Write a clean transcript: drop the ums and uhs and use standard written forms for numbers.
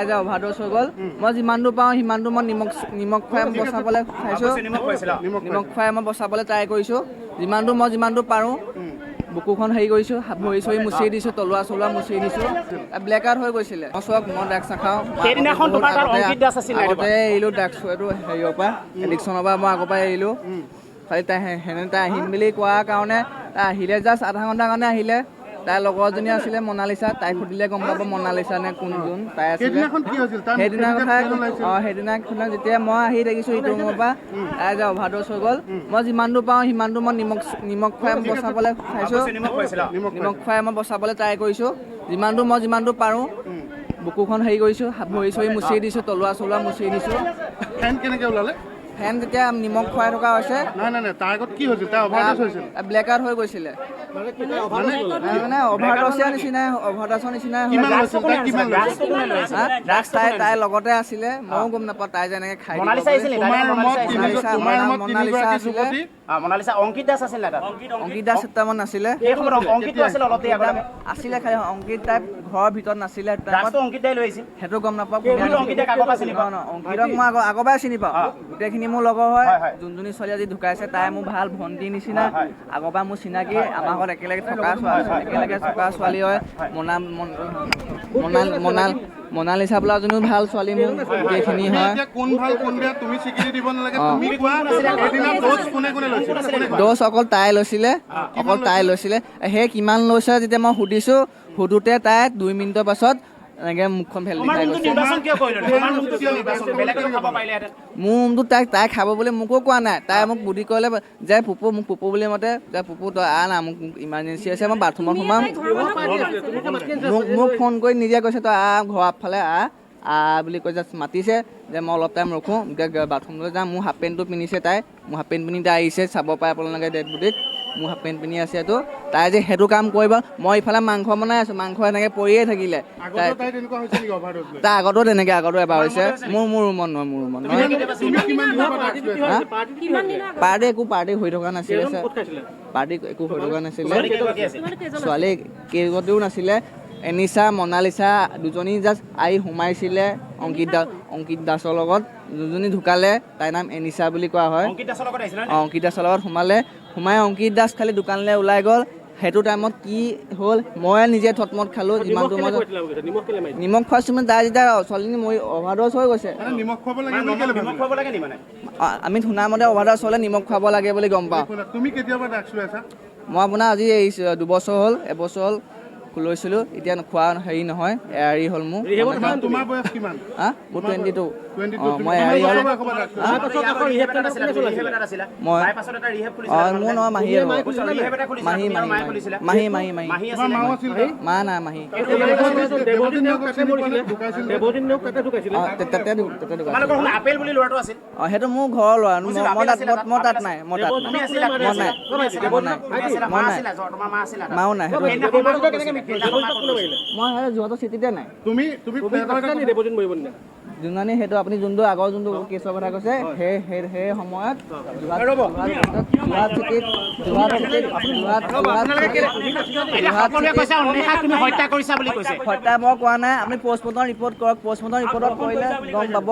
যে অভাৰড'জ হৈ গ'ল মই যিমান দূৰ পাওঁ সিমান দূৰ মই নিমখ খুৱাই বচাবলৈ চাইছোঁ নিমখ খুৱাই মই বচাবলৈ ট্ৰাই কৰিছোঁ যিমান দূৰ পাৰোঁ বুকুখন হেৰি কৰিছোঁ ভৰি চৰি মুচি দিছোঁ তলুৱা চলোৱা মুচি দিছোঁ ব্লেক আউট হৈ গৈছিলে মই চক মই ড্ৰাগছ নাখাওঁ আগতে এৰিলোঁ ড্ৰাগছ এইটো হেৰিয়ৰ পৰা এডিকশ্যনৰ পৰা মই আগৰ পৰা এৰিলোঁ খালি তাই আহিম বুলি কোৱাৰ কাৰণে তাই আহিলে জাষ্ট আধা ঘণ্টাৰ কাৰণে আহিলে তাইৰ লগৰজনী আছিলে মনালিছা তাইক সুধিলে গম পাব মনালিছা নে কোনজন তাই আছিলে সেইদিনা যেতিয়া মই আহি দেখিছোঁ ইটো ৰুমৰ পৰা তাই যে অভাৰড'জ হৈ গ'ল মই যিমান দূৰ পাওঁ সিমান দূৰ মই নিমখ খুৱাই বচাবলৈ চাইছোঁ নিমখ খুৱাই মই বচাবলৈ ট্ৰাই কৰিছোঁ যিমান দূৰ পাৰোঁ বুকুখন হেৰি কৰিছোঁ ভৰি চৰি মুচি দিছোঁ তলুৱা চলোৱা মুচি দিছোঁ ফেন যেতিয়া নিমখ খুৱাই থকা হৈছে ব্লেক আউট হৈ গৈছিলে মানে অভাৰড'জৰ নিচিনাই ড্ৰাগছ তাই লগতে আছিলে ময়ো গম নাপাওঁ তাই যেনেকে খাই মনালিছা আছিলে অংকিত দাস এটামান আছিলে খালি অংকিত তাই ঘৰৰ ভিতৰত নাছিলে সেইটো গম নাপাওঁ অংকিতক মই আগৰ পৰাই চিনি পাওঁ গোটেইখিনি মোৰ লগৰ হয় যোনজনী ছোৱালী আজি ঢুকাইছে তাই মোৰ ভাল ভণ্টিৰ নিচিনা আগৰ পৰা মোৰ চিনাকি আমাৰ ঘৰত একেলগে থকা ছোৱালী হয় মনালিছা বোলাজনীও ভাল ছোৱালী মোৰ গোটেইখিনি হয় ড'জ অকল তাই লৈছিলে সেই কিমান লৈছে যেতিয়া মই সুধোতে তাই 2 মিনিটৰ পাছত এনেকে মুখখন ফেল দেখাই গৈছে মোৰ ৰুমটো তাই খাব বুলি মোকো কোৱা নাই তাই মোক বুদ্ধি কৰিলে যে মোক পুপু বুলি মাতে যে পুপু তই না মোক ইমাৰ্জেঞ্চি আছে মই বাথৰুমত সোমাম মোক ফোন কৰি নিজে কৈছে তই ঘৰৰ আগফালে বুলি কৈ জাষ্ট মাতিছে যে মই অলপ টাইম ৰখোঁ বাথৰুমলৈ যাম মোৰ হাফ পেণ্টটো পিন্ধিছে তাই মোৰ হাফ পেণ্ট পিন্ধি তাই আহিছে চাব পাৰে আপোনালোকে ডেড বডিত মোৰ হাফ পেণ্ট পিন্ধি আছে এইটো তাই যে সেইটো কাম কৰিব মই ইফালে মাংস বনাই আছোঁ মাংস এনেকৈ পৰিয়ে থাকিলে তাই আগতো এবাৰ হৈছে মোৰ ৰুমত নহয় পাৰ্টি হৈ থকা নাছিলে ছোৱালী কেইগৰাকীও নাছিলে এনিশা মনালিছা দুজনী জাষ্ট আহি সোমাইছিলে অংকিত দাসৰ লগত যোনজনী ঢুকালে তাইৰ নাম এনিশা বুলি কোৱা হয় অংকিত দাসৰ লগত সোমাই অংকিত দাস খালি দোকানলৈ ওলাই গ'ল সেইটো টাইমত কি হ'ল মই নিজে থতমত খালোঁ যিমানটো মই নিমখ খোৱাইছোঁ মানে তাই যেতিয়া ছোৱালীজনী মই অভাৰড'জ হৈ গৈছে আমি শুনামতে অভাৰড'জ হ'লে নিমখ খুৱাব লাগে বুলি গম পাওঁ মই আপোনাৰ আজি 2 বছৰ হ'ল এবছৰ হ'ল লৈছিলোঁ এতিয়া খোৱা হেৰি নহয় এৰি হ'ল মোৰ মোৰ 22 মই এৰি হ'ল মোৰ নহয় মাহী সেইটো মোৰ ঘৰৰ ল'ৰা মই তাত নাই মাও নাই মই যোৱাটো চিটিতে নাই যোনানী সেইটো আপুনি যোনটো আগৰ যোনটো কেছৰ কথা কৈছে সেই সময়ত হত্যা মই কোৱা নাই আপুনি পষ্টমৰ্টম ৰিপৰ্ট কৰক পষ্টমৰ্টম ৰিপৰ্টত কৰিলে গম পাব